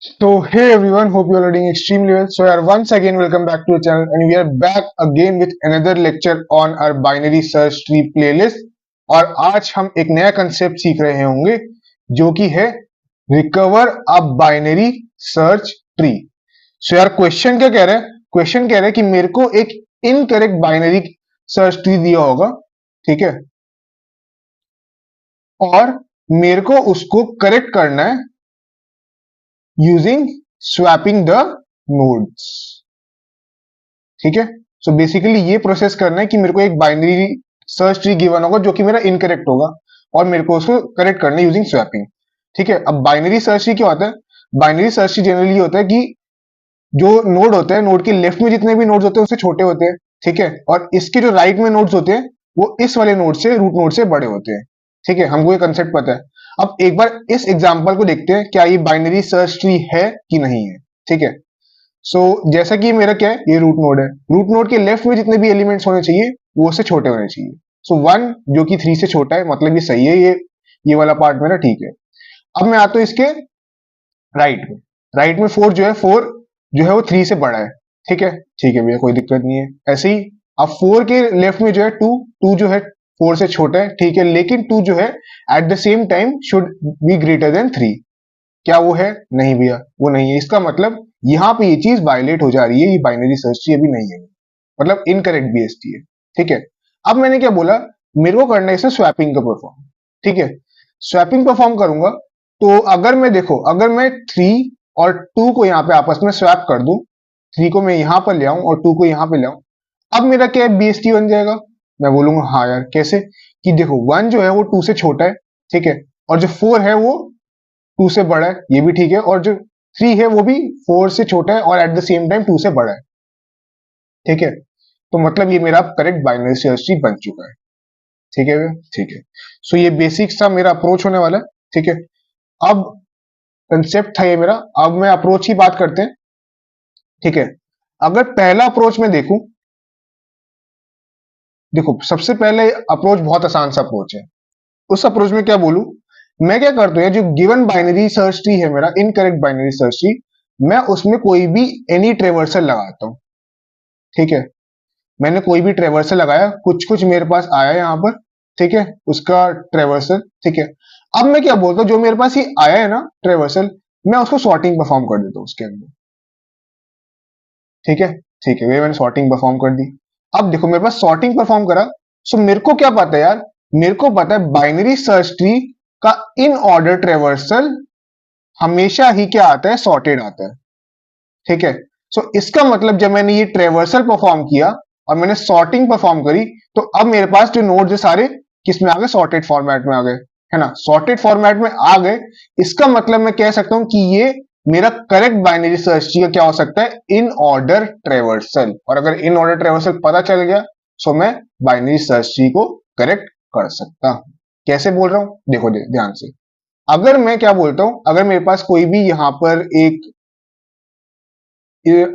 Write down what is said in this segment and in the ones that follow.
So hey everyone, hope you are doing extremely well. So yaar, once again welcome back to the channel and we are back again with another lecture on our binary search tree playlist. और आज हम एक नया concept सीख रहे होंगे जो कि है recover a binary search tree. So यार क्वेश्चन क्या कह रहा है? क्वेश्चन कह रहा है कि मेरे को एक इनकरेक्ट बाइनरी सर्च ट्री दिया होगा, ठीक है, और मेरे को उसको करेक्ट करना है यूजिंग स्वैपिंग द नोड्स। ठीक है, सो बेसिकली ये प्रोसेस करना है कि मेरे को एक बाइनरी सर्च ट्री गिवन होगा जो कि मेरा इनकरेक्ट होगा और मेरे को उसको करेक्ट करना है यूजिंग स्वैपिंग। ठीक है, अब बाइनरी सर्च ट्री क्या होता है? बाइनरी सर्च ट्री जनरली होता है कि जो नोड होते हैं, नोड के लेफ्ट में जितने भी नोड्स होते हैं उससे छोटे होते हैं, ठीक है, और इसके जो राइट में नोड्स होते हैं वो इस वाले नोड से, रूट नोड से बड़े होते हैं। ठीक है, हमको ये कंसेप्ट पता है। अब एक बार इस एग्जांपल को देखते हैं, क्या ये बाइनरी सर्च ट्री है कि नहीं है। ठीक है, जैसा कि मेरा क्या है, ये रूट नोड है। रूट नोड के लेफ्ट में जितने भी एलिमेंट्स होने चाहिए वो उससे छोटे होने चाहिए। वन जो कि थ्री से छोटा है, मतलब ये सही है, ये वाला पार्ट मेरा ठीक है। अब मैं आता हूं इसके राइट में। राइट में फोर जो है, फोर जो है वो थ्री से बड़ा है। ठीक है, ठीक है भैया, कोई दिक्कत नहीं है। ऐसे ही अब फोर के लेफ्ट में जो है टू, टू जो है फोर से छोटा है, ठीक है, लेकिन टू जो है eight the same time should be greater than three. क्या वो है? नहीं भैया, वो नहीं है। इसका मतलब यहां पे ये चीज वायलेट हो जा रही है, ये बाइनरी सर्च ट्री अभी नहीं है, मतलब इनकरेक्ट बीएसटी है। ठीक है, अब मैंने क्या बोला, मेरे को करना है इसे स्वैपिंग का परफॉर्म। ठीक है, स्वैपिंग परफॉर्म करूंगा तो अगर मैं देखो, अगर मैं थ्री और टू को यहाँ पे आपस में स्वैप कर दूं, थ्री को मैं यहां पर ले आऊं और टू को यहां पे ले आऊं, अब मेरा क्या है, बीएसटी बन जाएगा। मैं बोलूंगा हाँ यार कैसे, कि देखो वन जो है वो टू से छोटा है, ठीक है, और जो फोर है वो टू से बड़ा है, ये भी ठीक है, और जो थ्री है वो भी फोर से छोटा है और at the same time two से बड़ा है। ठीक है, तो मतलब ये मेरा करेक्ट बाइनरी सर्च ट्री बन चुका है। ठीक है भैया? ठीक है, ये बेसिक सा मेरा अप्रोच होने वाला है। ठीक है, अब कंसेप्ट था ये मेरा, अब मैं अप्रोच की बात करते हैं। ठीक है, अगर पहला अप्रोच में देखूं, देखो सबसे पहले अप्रोच बहुत आसान सा अप्रोच है। उस अप्रोच में क्या बोलूं, मैं क्या करता हूं, जो गिवन बाइनरी सर्च ट्री है मेरा, इनकरेक्ट बाइनरी सर्च ट्री, मैं उसमें कोई भी एनी ट्रेवर्सल लगाता हूं। ठीक है, मैंने कोई भी ट्रेवर्सल लगाया, कुछ कुछ मेरे पास आया यहाँ पर, ठीक है, उसका ट्रेवर्सल। ठीक है, अब मैं क्या बोलता हूँ, जो मेरे पास ये आया है ना ट्रेवर्सल, मैं उसको सॉर्टिंग परफॉर्म कर देता हूँ उसके अंदर। ठीक है, ठीक है, ये मैंने सॉर्टिंग परफॉर्म कर दी। अब देखो मेरे पास सॉर्टिंग परफॉर्म करा, मेरे को क्या पता है यार, मेरे को पता है बाइनरी सर्च ट्री का इन ऑर्डर ट्रेवर्सल हमेशा ही क्या आता है, सॉर्टेड आता है। ठीक है, इसका मतलब जब मैंने ये ट्रेवर्सल परफॉर्म किया और मैंने सॉर्टिंग परफॉर्म करी, तो अब मेरे पास जो नोड्स है सारे किस में आ गए, सॉर्टेड फॉर्मेट में आ गए, है ना, सॉर्टेड फॉर्मेट में आ गए। इसका मतलब मैं कह सकता हूं कि ये मेरा करेक्ट बाइनरी सर्च ट्री का क्या हो सकता है, इन ऑर्डर ट्रेवर्सल। और अगर इन ऑर्डर ट्रेवर्सल पता चल गया, मैं बाइनरी सर्च ट्री को करेक्ट कर सकता हूं। कैसे बोल रहा हूं, देखो ध्यान से। अगर मैं क्या बोलता हूं, अगर मेरे पास कोई भी यहां पर एक,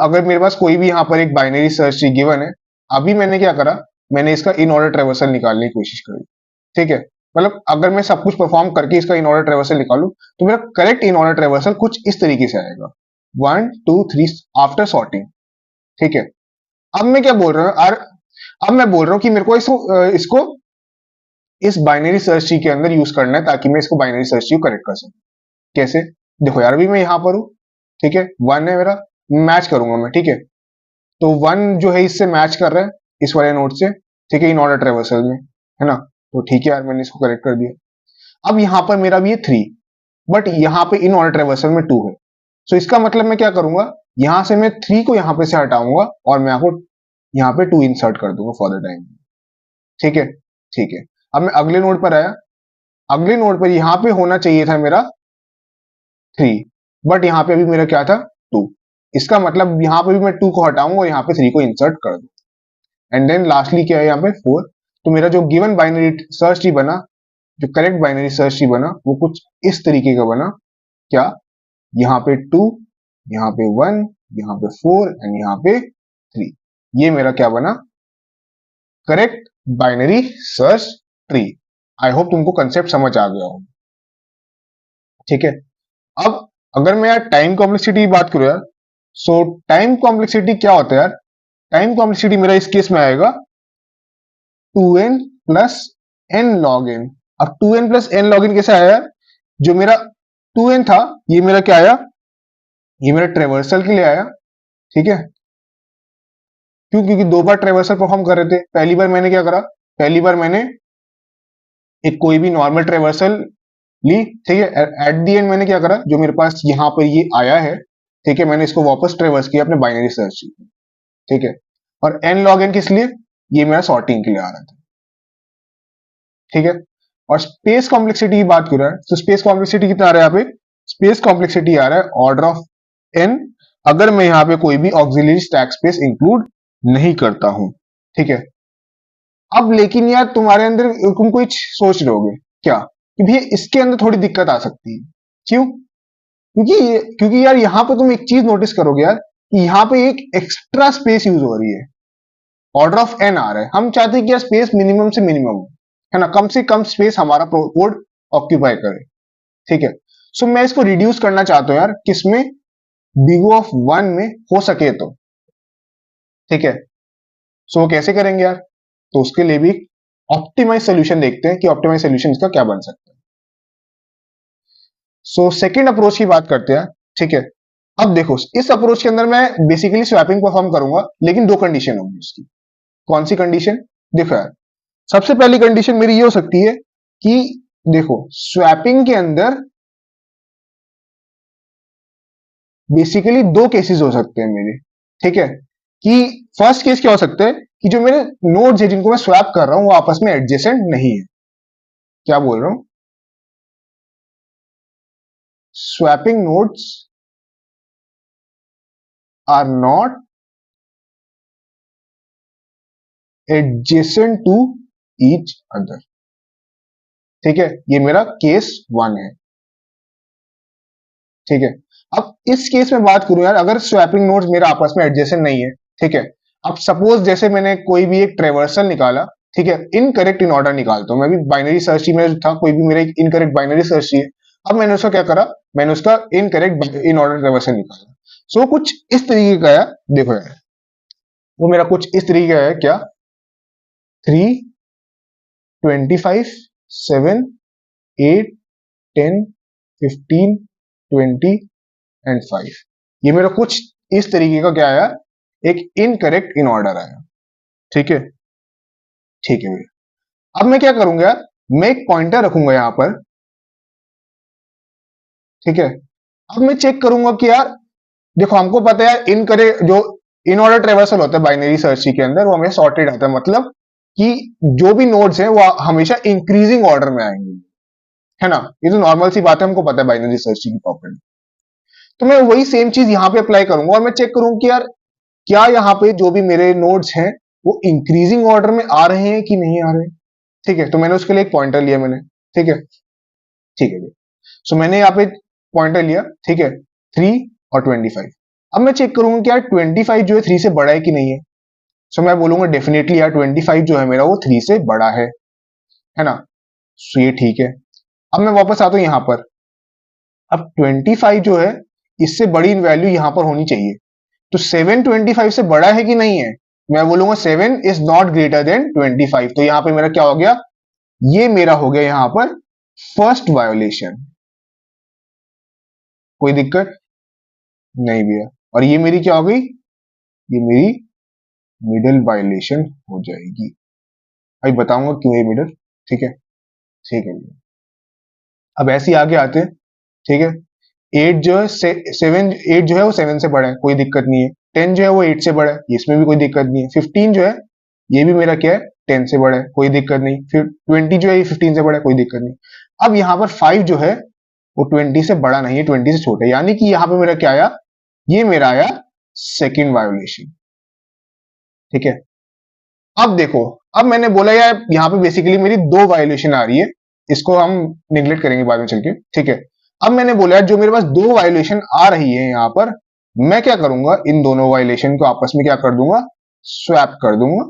अगर मेरे पास कोई भी यहाँ पर एक बाइनरी सर्च ट्री गिवन है, अभी मैंने क्या करा, मैंने इसका इन ऑर्डर ट्रेवर्सल निकालने की कोशिश करी। ठीक है, मतलब अगर मैं सब कुछ परफॉर्म करके इसका इन ऑर्डर ट्रेवर्सल निकालू, तो मेरा करेक्ट इन ऑर्डर ट्रेवर्सल कुछ इस तरीके से आएगा, one two three after sorting. ठीक है, अब मैं क्या बोल रहा हूँ, और अब मैं बोल रहा हूँ कि मेरे को इसको इस बाइनरी सर्च ट्री के अंदर यूज करना है ताकि मैं इसको बाइनरी सर्च ट्री को करेक्ट कर सकूं। कैसे? देखो यार, अभी मैं यहां पर हूं, ठीक है, वन है मेरा, मैच करूंगा मैं। ठीक है, तो वन जो है इससे मैच कर रहा है, इस वाले नोड से, ठीक है, इन ऑर्डर ट्रेवर्सल में, है ना, तो ठीक है यार, मैंने इसको करेक्ट कर दिया। अब यहां पर मेरा भी है थ्री, बट यहां पे इन ऑर्डर ट्रेवर्सल में टू है। इसका मतलब मैं क्या करूंगा, यहां से मैं थ्री को यहां पे से हटाऊंगा और मैं आपको यहां पे टू इंसर्ट कर दूंगा फॉर द टाइम। ठीक है, ठीक है, अब मैं अगले नोड पर आया, अगले नोड पर यहां पे होना चाहिए था मेरा थ्री, बट यहां पे अभी मेरा क्या था, टू। इसका मतलब यहां पे भी मैं टू को हटाऊंगा और यहां पे थ्री को इंसर्ट कर दूंगा। एंड देन लास्टली क्या है यहाँ पे, फोर। तो मेरा जो गिवन बाइनरी सर्च ट्री बना, जो करेक्ट बाइनरी सर्च ट्री बना, वो कुछ इस तरीके का बना। क्या? यहाँ पे टू, यहाँ पे वन, यहाँ पे फोर एंड यहाँ पे थ्री। ये मेरा क्या बना, correct binary search tree. I hope तुमको कंसेप्ट समझ आ गया हो। ठीक है, अब अगर मैं यार टाइम कॉम्प्लेक्सिटी की बात करूं यार, सो टाइम कॉम्प्लेक्सिटी क्या होता है यार, टाइम कॉम्प्लेक्सिटी मेरा इस केस में आएगा 2n plus n log n। अब 2n plus n log n कैसे आया यार, जो मेरा 2n था ये मेरा क्या आया, ये मेरा ट्रेवर्सल के लिए आया, ठीक है। क्यों, क्योंकि दो बार ट्रेवर्सल परफॉर्म कर रहे थे। पहली बार मैंने क्या करा, पहली बार मैंने एक कोई भी नॉर्मल ट्रेवर्सल ली, ठीक है। एट दी एंड मैंने क्या करा, जो मेरे पास यहाँ पर ये आया है, ठीक है, मैंने इसको वापस ट्रेवर्स किया अपने बाइनरी सर्च, ठीक है। और एन लॉग एन किस लिए, ये मेरा सॉर्टिंग के लिए आ रहा था, ठीक है। और स्पेस कॉम्प्लेक्सिटी की बात कर रहा है, तो स्पेस कॉम्प्लेक्सिटी कितना आ रहा है यहाँ पे, स्पेस कॉम्प्लेक्सिटी आ रहा है ऑर्डर ऑफ एन, अगर मैं यहाँ पे कोई भी ऑक्सिलरी स्टैक स्पेस इंक्लूड नहीं करता हूं, ठीक है। अब लेकिन यार तुम्हारे अंदर तुम कुछ सोच रहे होगे क्या, कि भैया इसके अंदर थोड़ी दिक्कत आ सकती है। क्यों, क्योंकि यार यहां पे तुम एक चीज नोटिस करोगे यार, कि यहाँ पे एक एक्स्ट्रा स्पेस यूज हो रही है, ऑर्डर ऑफ एन आ रहा है। हम चाहते हैं कि यार स्पेस मिनिमम से मिनिमम हो, है ना, कम से कम स्पेस हमारा कोड ऑक्यूपाई करे, ठीक है। सो मैं इसको रिड्यूस करना चाहता हूं यार, किसमें, बिग ऑफ वन में हो सके तो, ठीक है। सो वो कैसे करेंगे यार, तो उसके लिए भी ऑप्टिमाइज सोल्यूशन देखते हैं कि ऑप्टिमाइज सोल्यूशन इसका क्या बन सकता है। सो सेकंड अप्रोच की बात करते हैं, ठीक है। अब देखो इस अप्रोच के अंदर मैं बेसिकली स्वैपिंग परफॉर्म करूंगा, लेकिन दो कंडीशन होंगी उसकी। कौन सी कंडीशन, देखो यार, सबसे पहली कंडीशन मेरी ये हो सकती है कि देखो स्वैपिंग के अंदर बेसिकली दो केसेस हो सकते हैं मेरे, ठीक है। कि फर्स्ट केस क्या हो सकता है, कि जो मेरे नोड्स है जिनको मैं स्वैप कर रहा हूं वो आपस में एडजेसेंट नहीं है। क्या बोल रहा हूं, swapping nodes are not adjacent to each other, ठीक है। ये मेरा केस वन है, ठीक है। अब इस केस में बात करूं यार, अगर स्वैपिंग नोड्स मेरा आपस में एडजेसेंट नहीं है, ठीक है। अब सपोज जैसे मैंने कोई भी एक ट्रेवर्सल निकाला, ठीक है, इनकरेक्ट इन ऑर्डर निकालता हूं मैं भी, बाइनरी सर्च में था, कोई भी मेरा एक इनकरेक्ट बाइनरी सर्च चाहिए। अब मैंने उसका क्या करा, मैंने उसका इनकरेक्ट इन ऑर्डर ट्रेवर्सल निकाला। सो कुछ इस तरीके का है, देखो यार, वो मेरा कुछ इस तरीके का है क्या, 3, 25, 7, 8, 10, 15, 20 एंड 5, ये मेरा कुछ इस तरीके का क्या आया, एक इनकरेक्ट इन ऑर्डर आया, ठीक है, ठीक है भैया। अब मैं क्या करूंगा, मैं एक पॉइंटर रखूंगा यहां पर, ठीक है। अब मैं चेक करूंगा कि यार देखो हमको पता है यार इनकरेक्ट जो इन ऑर्डर ट्रेवर्सल होता है बाइनरी सर्च के अंदर, वो हमें सॉर्टेड आता है, मतलब कि जो भी नोड्स हैं वो हमेशा इंक्रीजिंग ऑर्डर में आएंगे, है ना। ये तो नॉर्मल सी बात है, हमको पता है बाइनरी सर्च की प्रॉपर्टी। तो मैं वही सेम चीज यहां पे अप्लाई करूंगा और मैं चेक करूंगा कि यार क्या यहाँ पे जो भी मेरे नोड्स हैं वो इंक्रीजिंग ऑर्डर में आ रहे हैं कि नहीं आ रहे हैं, ठीक है। तो मैंने उसके लिए एक पॉइंटर लिया मैंने, ठीक है, ठीक है। सो मैंने यहाँ पे पॉइंटर लिया, ठीक है, 3 और 25। अब मैं चेक करूंगा कि यार 25 जो है 3 से बड़ा है कि नहीं है। सो मैं बोलूंगा डेफिनेटली यार 25 जो है मेरा वो 3 से बड़ा है ना। सो ये ठीक है। अब मैं वापस आता हूं यहां पर, अब 25 जो है इससे बड़ी वैल्यू यहां पर होनी चाहिए, तो 7 25 से बड़ा है कि नहीं है। मैं बोलूंगा 7 इज नॉट ग्रेटर देन 25, तो यहां पे मेरा क्या हो गया, ये मेरा हो गया यहां पर फर्स्ट वायोलेशन। कोई दिक्कत नहीं भैया। और ये मेरी क्या हो गई, ये मेरी मिडल वायोलेशन हो जाएगी। अभी बताऊंगा क्यों ये मिडल, ठीक है, ठीक है भैया। अब ऐसे ही आगे आते हैं, ठीक है। 8 जो है 8 जो है वो 7 से बड़ा है, कोई दिक्कत नहीं है। 10 जो है वो 8 से बड़ा है, इसमें भी कोई दिक्कत नहीं है। 15 जो है ये भी मेरा क्या है, 10 से बड़ा है, कोई दिक्कत नहीं। फिर 20 जो है ये 15 से बड़ा है, कोई दिक्कत नहीं। अब यहाँ पर 5 जो है वो 20 से बड़ा नहीं है, 20 से छोटा है, यानी कि यहाँ पे मेरा क्या आया, ये मेरा आया सेकेंड वायोलेशन, ठीक है। अब देखो, अब मैंने बोला यार यहाँ पे बेसिकली मेरी दो वायोलेशन आ रही है, इसको हम निगलेक्ट करेंगे बाद में चल के, ठीक है। अब मैंने बोला जो मेरे पास दो वायोलेशन आ रही है यहाँ पर, मैं क्या करूंगा, इन दोनों वायोलेशन को आपस में क्या कर दूंगा, स्वैप कर दूंगा,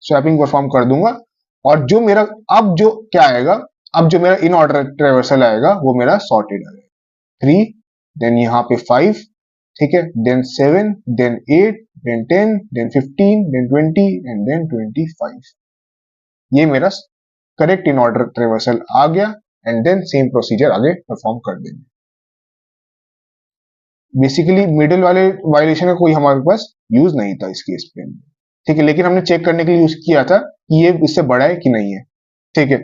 स्वैपिंग परफॉर्म कर दूंगा। और जो मेरा अब जो क्या आएगा, अब जो मेरा इन ऑर्डर ट्रेवर्सल आएगा वो मेरा सॉर्टेड आएगा, 3, देन यहाँ पे 5, ठीक है, then 7, then 8, then 10, then 15, then 20 and then 25। ये मेरा करेक्ट इन ऑर्डर ट्रेवर्सल आ गया एंड देन सेम प्रोसीजर आगे परफॉर्म कर देंगे। बेसिकली मिडिल वाले वायलेशन का कोई हमारे पास यूज नहीं था इस केस पे, ठीक है, लेकिन हमने चेक करने के लिए यूज किया था कि ये इससे बड़ा है कि नहीं है, ठीक है,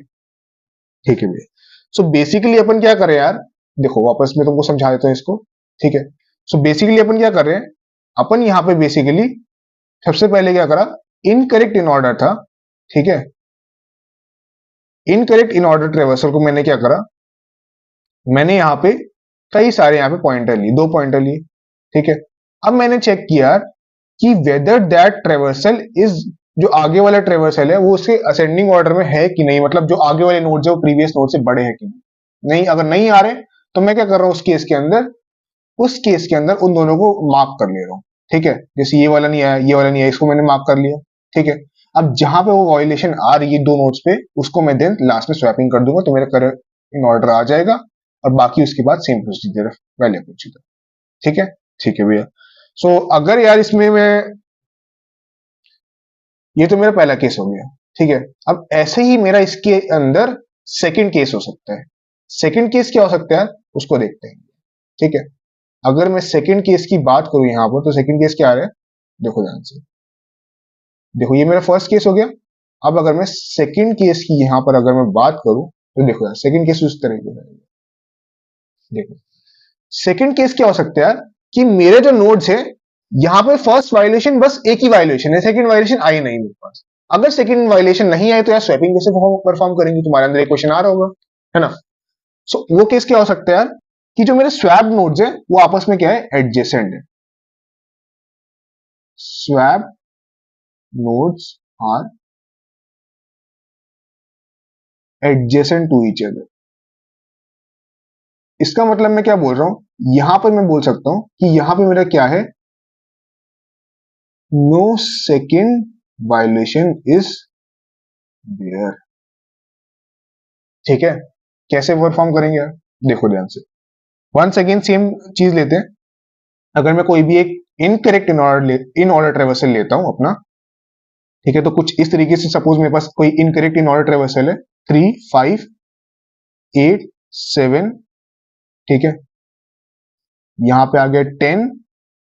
ठीक है भैया। सो बेसिकली अपन क्या करें यार, देखो वापस मैं तुमको समझा देता हूँ इसको, ठीक है। सो बेसिकली अपन क्या कर रहे हैं, अपन यहाँ पे बेसिकली सबसे पहले क्या करा, इनकरेक्ट इन ऑर्डर था, ठीक है, इनकरेक्ट इन ऑर्डर ट्रेवर्सल को मैंने क्या करा, मैंने यहाँ पे कई सारे यहाँ पे पॉइंटर लिए, 2 पॉइंटर लिए, ठीक है। अब मैंने चेक किया कि वेदर दैट ट्रेवर्सल इज, जो आगे वाला ट्रेवर्सल है वो उसके असेंडिंग ऑर्डर में है कि नहीं, मतलब जो आगे वाले नोड्स है वो प्रीवियस नोड से बड़े हैं कि नहीं, अगर नहीं आ रहे तो मैं क्या कर रहा हूं उस केस के अंदर उन दोनों को मार्क कर ले रहा हूं, ठीक है। जैसे ये वाला नहीं आया, ये वाला नहीं आया, इसको मैंने मार्क कर लिया, ठीक है। अब जहां पे वो वायलेशन आ रही है 2 नोड्स पे, उसको मैं देन लास्ट में स्वैपिंग कर दूंगा तो मेरा करेक्ट इन ऑर्डर आ जाएगा, और बाकी उसके बाद सेम प्रोसीजर पहले पूछी था, ठीक है, ठीक है भैया। सो अगर यार इसमें मैं, ये तो मेरा पहला केस हो गया, ठीक है। अब ऐसे ही मेरा इसके अंदर सेकंड केस हो सकता है। सेकंड केस क्या हो सकता है उसको देखते हैं, ठीक है। अगर मैं सेकंड केस की बात करूं यहां पर, तो सेकंड केस क्या आ रहा है, देखो ध्यान से, देखो ये मेरा फर्स्ट केस हो गया। अब अगर मैं सेकंड केस की यहां पर अगर मैं बात करूं तो देखो यार सेकंड केस उस तरह से है। देखो सेकंड केस क्या हो सकता है यार, कि मेरे जो नोड्स है यहां पे फर्स्ट वायलेशन बस एक ही वायलेशन है, सेकंड वायलेशन आई नहीं मेरे पास। अगर सेकंड वायलेशन नहीं आए तो यार स्वैपिंग कैसे परफॉर्म करेंगे, तुम्हारे अंदर एक क्वेश्चन आ रहा होगा, है ना। सो वो केस क्या हो सकता है यार, कि जो मेरे स्वैप नोड्स है वो आपस में क्या है, एडजेसेंट है। Swap nodes are adjacent to each other. इसका मतलब मैं क्या बोल रहा हूं, यहां पर मैं बोल सकता हूं कि यहां पे मेरा क्या है, no second violation is there, ठीक है। कैसे परफॉर्म करेंगे यार, देखो ध्यान से, वंस अगेन सेम चीज लेते हैं। अगर मैं कोई भी एक इनकरेक्ट इन ऑर्डर ट्रेवर्सल लेता हूं अपना, ठीक है, तो कुछ इस तरीके से सपोज मेरे पास कोई इनकरेक्ट इन ऑर्डर ट्रेवर्सल है, 3, 5, 8, 7, ठीक है, यहां पे आ गया 10,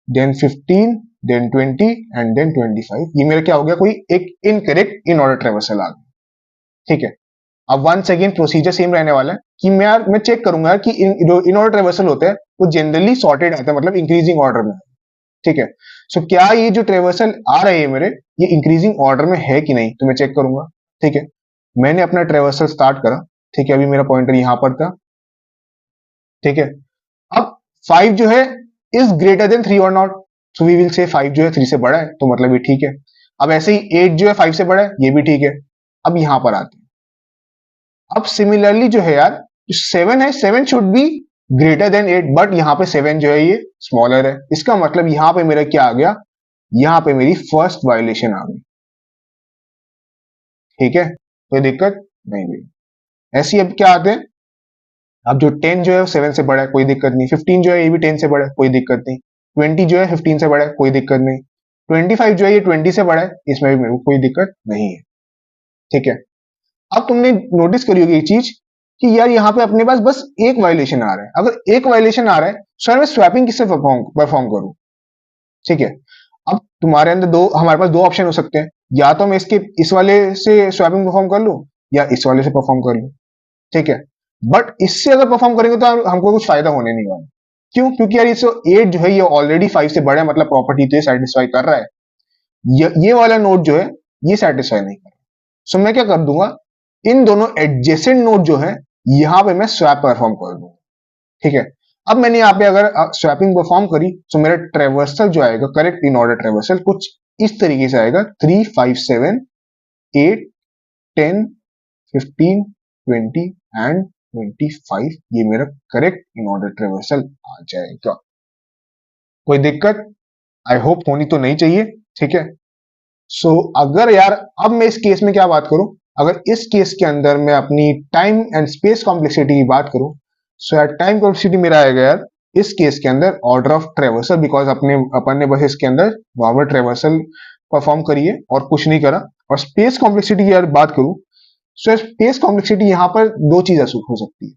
देन 15, देन 20 एंड देन 25। ये मेरा क्या हो गया, कोई एक इनकरेक्ट इन ऑर्डर ट्रेवर्सल आ गया, ठीक है। अब वंस अगेन प्रोसीजर सेम रहने वाला है कि मैं चेक करूंगा कि जो इन ऑर्डर ट्रेवर्सल होते हैं वो जनरली सॉर्टेड आता है, मतलब इंक्रीजिंग ऑर्डर में, ठीक है। सो क्या ये जो ट्रेवर्सल आ रहे हैं मेरे, ये इंक्रीजिंग ऑर्डर में है कि नहीं, तो मैं चेक करूंगा, ठीक है। मैंने अपना ट्रेवर्सल स्टार्ट करा, ठीक है, अभी मेरा पॉइंटर यहां पर था, ठीक है। अब 5 जो है इज ग्रेटर देन 3 और not, so we will say 5 जो है 3 से बड़ा है, तो मतलब ये ठीक है। अब ऐसे ही 8 जो है 5 से बड़ा है, ये भी ठीक है। अब यहां पर आते हैं, अब सिमिलरली जो है यार, जो 7 है, 7 should be greater than 8, but यहां पे 7 जो है ये स्मॉलर है। इसका मतलब यहां पे मेरा क्या आ गया, यहां पे मेरी फर्स्ट वायलेशन आ गई, ठीक है, कोई दिक्कत नहीं हुई। ऐसी अब क्या आते हैं, अब जो 10 जो है 7 से बड़ा है, कोई दिक्कत नहीं। 15 जो है ये भी 10 से बड़ा है, कोई दिक्कत नहीं। 20 जो है 15 से बड़ा है, कोई दिक्कत नहीं। 25 जो है ये 20 से बड़ा है, इसमें भी मेरे को कोई दिक्कत नहीं है, ठीक है। अब तुमने नोटिस करी होगी एक चीज, कि यार यहाँ पे अपने पास बस एक वायलेशन आ रहा है। अगर एक वायलेशन आ रहा है सर, मैं स्वैपिंग किससे परफॉर्म करूं, ठीक है। अब तुम्हारे अंदर हमारे पास 2 ऑप्शन हो सकते हैं, या तो मैं इसके इस वाले से स्वैपिंग परफॉर्म कर लूं या इस वाले से परफॉर्म कर लूं, ठीक है। बट इससे अगर परफॉर्म करेंगे तो हमको कुछ फायदा होने नहीं वाला। क्यों, क्योंकि यार इससे 8 जो है ये ऑलरेडी 5 से बड़ा है, मतलब प्रॉपर्टी तो ये सेटिस्फाई कर रहा है, ये वाला नोड जो है ये सेटिस्फाई नहीं कर रहा। सो मैं क्या कर दूंगा, इन दोनों एडजेसेंट नोड जो है यहां पे मैं स्वैप परफॉर्म कर दूंगा, ठीक है। अब मैंने यहाँ पे अगर स्वैपिंग परफॉर्म करी तो मेरा ट्रेवर्सल जो आएगा, करेक्ट इन ऑर्डर ट्रेवर्सल कुछ इस तरीके से आएगा, 3, 5, 7, 8, 10, 15, 20 एंड 25। ये मेरा करेक्ट इन ऑर्डर ट्रेवर्सल आ जाएगा। कोई दिक्कत आई होप होनी तो नहीं चाहिए, ठीक है। सो अगर यार अब मैं इस केस में क्या बात करूं, अगर इस केस के अंदर मैं अपनी टाइम एंड स्पेस कॉम्प्लेक्सिटी की बात करूं, सो यार टाइम कॉम्प्लेक्सिटी मेरा आएगा यार इस केस के अंदर ऑर्डर ऑफ ट्रेवर्सल, बिकॉज अपन ने बस इसके अंदर नॉर्मल ट्रेवर्सल परफॉर्म करी है और कुछ नहीं करा। और स्पेस कॉम्प्लेक्सिटी की यार बात करूं, सो स्पेस कॉम्प्लेक्सिटी यहाँ पर दो चीजें हो सकती है।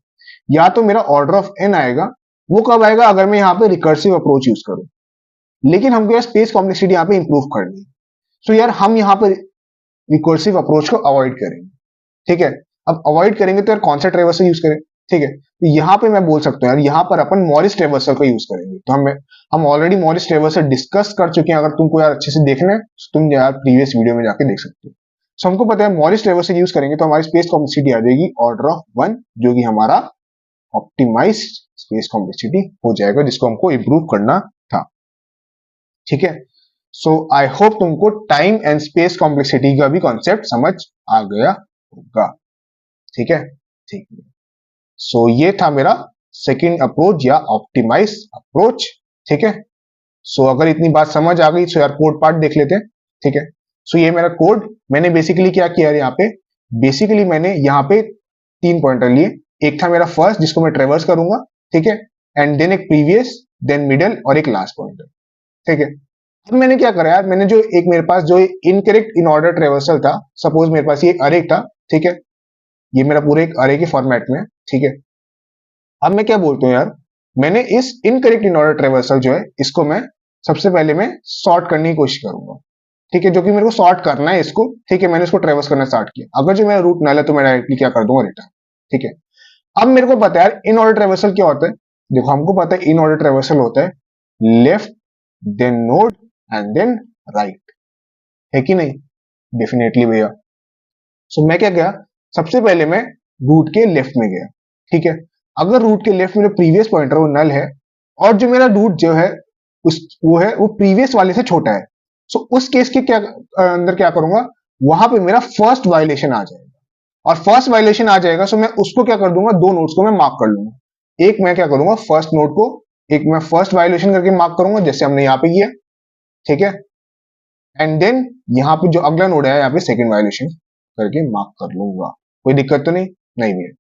या तो मेरा ऑर्डर ऑफ एन आएगा, वो कब आएगा, अगर मैं यहाँ पे रिकर्सिव अप्रोच यूज करूं। लेकिन हमको यार स्पेस कॉम्प्लेक्सिटी यहाँ पे इंप्रूव करनी है। सो यार हम यहाँ पर रिकर्सिव अप्रोच को अवॉइड करेंगे, ठीक है। अब अवॉइड करेंगे तो यार कौन सा ट्रेवर्सल यूज करें, ठीक है। तो यहाँ पे मैं बोल सकता हूँ यार, यहाँ पर अपन मॉरिस ट्रेवर्सल को यूज करेंगे। तो हम ऑलरेडी मॉरिस ट्रेवर्सल डिस्कस कर चुके हैं। अगर तुमको यार अच्छे से देखना है तो तुम यार प्रीवियस वीडियो में जाके देख सकते हो। सो हमको पता है मॉरिस ट्रेवर्सल यूज करेंगे तो हमारी स्पेस कॉम्प्लेक्सिटी आ जाएगी ऑर्डर ऑफ 1, जो कि हमारा ऑप्टिमाइज स्पेस कॉम्प्लेक्सिटी हो जाएगा, जिसको हमको इंप्रूव करना था, ठीक है। सो आई होप तुमको टाइम एंड स्पेस कॉम्प्लेक्सिटी का भी कॉन्सेप्ट समझ आ गया होगा, ठीक है। ठीक है, सो ये था मेरा सेकंड अप्रोच या ऑप्टिमाइज अप्रोच, ठीक है। सो अगर इतनी बात समझ आ गई तो यार कोड पार्ट देख लेते हैं, ठीक है। सो ये मेरा कोड, मैंने बेसिकली क्या किया यहाँ पे, बेसिकली मैंने यहाँ पे 3 पॉइंटर लिए। एक था मेरा फर्स्ट जिसको मैं ट्रेवर्स करूंगा, ठीक है, एंड देन एक प्रीवियस, देन मिडल और एक लास्ट पॉइंटर, ठीक है। अब मैंने क्या करा यार, मैंने जो एक मेरे पास जो इनकरेक्ट इन ऑर्डर ट्रेवर्सल था, सपोज मेरे पास ये अरे था, ठीक है, ये मेरा पूरे एक अरे के फॉर्मेट में, ठीक है। अब मैं क्या बोलता हूँ यार, मैंने इस इनकरेक्ट इन ऑर्डर ट्रेवर्सल जो है, इसको मैं सबसे पहले मैं सॉर्ट करने की कोशिश करूंगा, ठीक है। जो कि मेरे को सॉर्ट करना है इसको, ठीक है, मैंने इसको ट्रेवर्स करना स्टार्ट किया। अगर जो मेरा रूट नल है तो मैं डायरेक्टली क्या कर दूंगा, रिटर्न, ठीक है। अब मेरे को पता है यार इन ऑर्डर ट्रेवर्सल क्या होता है। देखो हमको पता है इन ऑर्डर ट्रेवर्सल होता है left then node and then right, है कि नहीं, डेफिनेटली भैया। सो मैं क्या गया, सबसे पहले मैं रूट के लेफ्ट में गया, ठीक है। अगर रूट के लेफ्ट में जो प्रीवियस पॉइंटर वो नल है और जो मेरा रूट जो है उस वो प्रीवियस वाले से छोटा है, सो उस केस के क्या अंदर क्या करूंगा, वहां पे मेरा फर्स्ट वायलेशन आ जाएगा। और फर्स्ट वायलेशन आ जाएगा सो मैं उसको क्या कर दूंगा, दो नोड्स को मैं मार्क कर लूंगा। एक मैं क्या करूंगा, फर्स्ट नोड को एक मैं फर्स्ट वायलेशन करके मार्क करूंगा, जैसे हमने यहाँ पे किया, ठीक है। एंड देन यहाँ पे जो अगला नोड है यहाँ पे सेकंड वायलेशन करके मार्क कर लूंगा। कोई दिक्कत तो नहीं, नहीं भी है।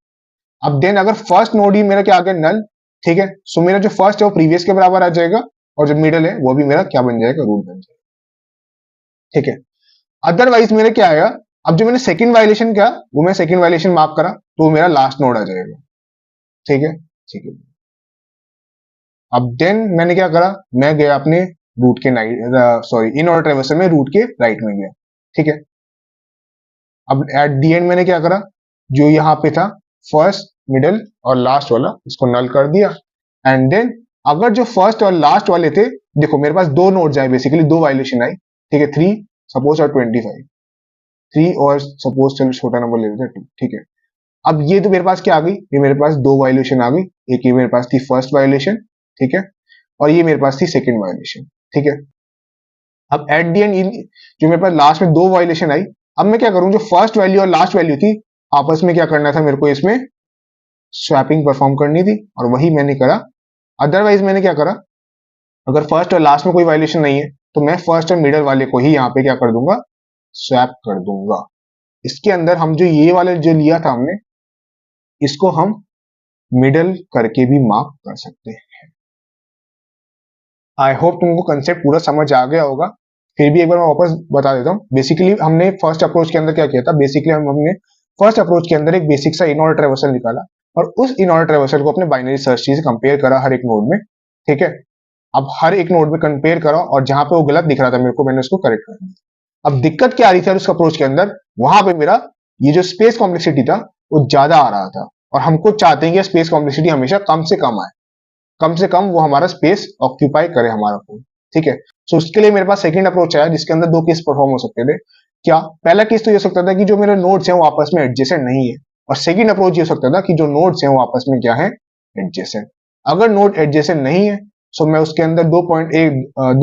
अब देन अगर फर्स्ट नोड ही मेरा क्या आ गया, नल, ठीक है। सो मेरा जो फर्स्ट है वो प्रीवियस के बराबर आ जाएगा और जो मिडल है वो भी मेरा क्या बन जाएगा, रूट बन जाएगा, ठीक है। अदरवाइज मेरे क्या आएगा, अब जो मैंने सेकंड वायलेशन किया वो मैं सेकंड वायलेशन मार्क करा तो वो मेरा लास्ट नोड आ जाएगा, ठीक है, ठीक है। अब देन मैंने क्या करा, मैं गया अपने रूट के सॉरी इन ऑर्डर ट्रेवर्सल में रूट के राइट में गया, ठीक है। अब एट दी एंड मैंने क्या करा, जो यहाँ पे था फर्स्ट मिडिल और लास्ट वाला, इसको नल कर दिया। एंड देन अगर जो फर्स्ट और लास्ट वाले थे, देखो मेरे पास दो नोड्स आए, बेसिकली दो वायलेशन आई, ठीक है, 3 सपोज और 25, 3 और सपोज चलो छोटा नंबर ले लेते हैं 2, ठीक है। अब ये तो मेरे पास क्या आ गई, ये मेरे पास दो वायलेशन आ गई, एक ये मेरे पास थी फर्स्ट वायलेशन, ठीक है, और ये मेरे पास थी सेकंड वायलेशन, ठीक है। अब एट दी एंड जो मेरे पास लास्ट में दो वायलेशन आई, अब मैं क्या करूं, जो फर्स्ट वैल्यू और लास्ट वैल्यू थी आपस में क्या करना था, मेरे को इसमें स्वैपिंग परफॉर्म करनी थी और वही मैंने करा। अदरवाइज मैंने क्या करा, अगर फर्स्ट और लास्ट में कोई वायलेशन नहीं है तो मैं फर्स्ट और मिडल वाले को ही यहाँ पे क्या कर दूंगा, स्वैप कर दूंगा। इसके अंदर हम जो ये वाले जो लिया था हमने, इसको हम मिडल करके भी मार्क कर सकते हैं। आई होप तुमको कंसेप्ट पूरा समझ आ गया होगा। फिर भी एक बार मैं वापस बता देता हूँ। बेसिकली हमने फर्स्ट अप्रोच के अंदर क्या किया था, बेसिकली हमने फर्स्ट अप्रोच के अंदर एक बेसिक सा इन ऑर्डर ट्रेवर्सल निकाला और उस इन ऑर्डर ट्रेवर्सल को अपने बाइनरी सर्च ट्री से कंपेयर करा हर एक नोड में, ठीक है। अब हर एक नोड में कंपेयर करा और जहां पे वो गलत दिख रहा था मेरे को, मैंने उसको करेक्ट कर दिया। अब दिक्कत क्या आ रही थी उस अप्रोच के अंदर, वहां पे मेरा ये जो स्पेस कॉम्प्लेक्सिटी था वो ज्यादा आ रहा था और हमको चाहते हैं कि स्पेस कॉम्प्लेक्सिटी हमेशा कम से कम आए, कम से कम वो हमारा स्पेस ऑक्यूपाई करे हमारा फोन, ठीक है। सो उसके लिए मेरे पास सेकंड अप्रोच आया जिसके अंदर दो केस परफॉर्म हो सकते थे। क्या, पहला केस तो ये हो सकता था कि जो मेरे नोड्स हैं वो आपस में एडजेसेंट नहीं है, और सेकंड अप्रोच ये हो सकता था कि जो नोड्स हैं वो आपस में क्या है, एडजेसेंट। अगर नोड एडजेसेंट नहीं है सो मैं उसके अंदर दो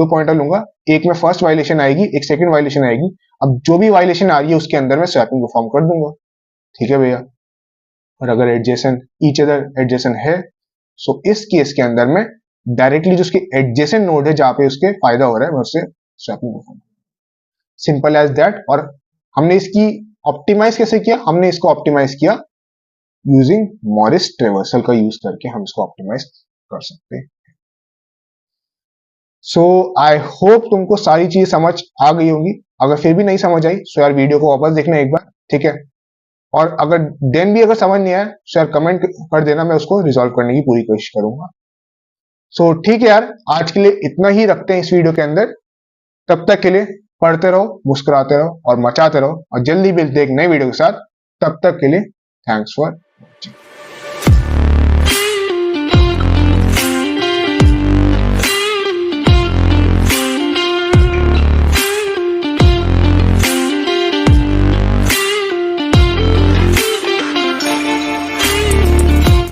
पॉइंटर लूंगा, एक में फर्स्ट वायलेशन आएगी, एक सेकंड वायलेशन आएगी। अब जो भी वायलेशन आ रही है उसके अंदर मैं स्वैपिंग परफॉर्म कर दूंगा, ठीक है भैया। और अगर एडजेसेंट ईच अदर एडजेसेंट है सो इस केस के अंदर मैं डायरेक्टली जो उसके एडजेसेंट नोड है जहां पे उसके फायदा हो रहा है मैं उससे swapping perform, simple as that. और हमने इसकी ऑप्टिमाइज कैसे किया, हमने इसको ऑप्टिमाइज किया यूजिंग मॉरिस ट्रेवर्सल का यूज करके हम इसको ऑप्टिमाइज कर सकते हैं। सो आई होप तुमको सारी चीज समझ आ गई होंगी। अगर फिर भी नहीं समझ आई तो यार वीडियो को वापस देखना एक बार, ठीक है। और अगर देन भी अगर समझ नहीं आया तो यार कमेंट कर देना, मैं उसको रिजॉल्व करने की पूरी कोशिश करूंगा। सो ठीक है यार, आज के लिए इतना ही रखते हैं इस वीडियो के अंदर। तब तक के लिए पढ़ते रहो, मुस्कुराते रहो और मचाते रहो, और जल्दी मिलते हैं एक नए वीडियो के साथ। तब तक के लिए थैंक्स फॉर वॉचिंग।